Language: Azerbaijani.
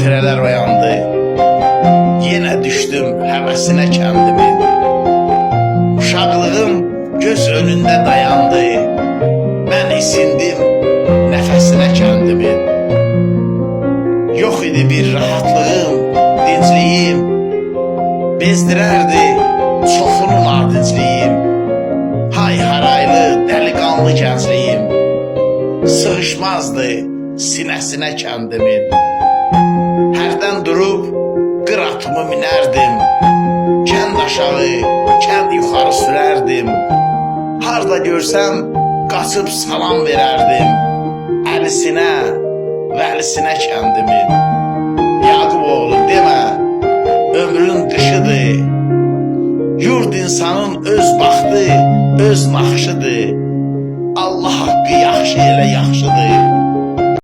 xatirələr oyandı. Yenə düşdüm həvəsinə kəndimin. Uşaqlığım göz önündə dayandı. Mən isindim nəfəsinə kəndimin. Yox idi bir rahatlığım, dincliyim. Bezdirərdi çoxunun ardıcliyim. Hay haraylı, dəliqanlı gəncliyim. Sığışmazdı sinəsinə kəndimin. Hərdən durub qıratımı minərdim. Kənd aşağı, kənd yuxarı sürərdim. Harda görsəm qaçıb salam verərdim. Əlisinə, vəlisinə kəndimin. Yaqub oğlu demə, ömrün qışıdır. Yurd insanın öz baxtı, öz naxşıdır. Allah haqqı yaxşı elə yaxşıdır.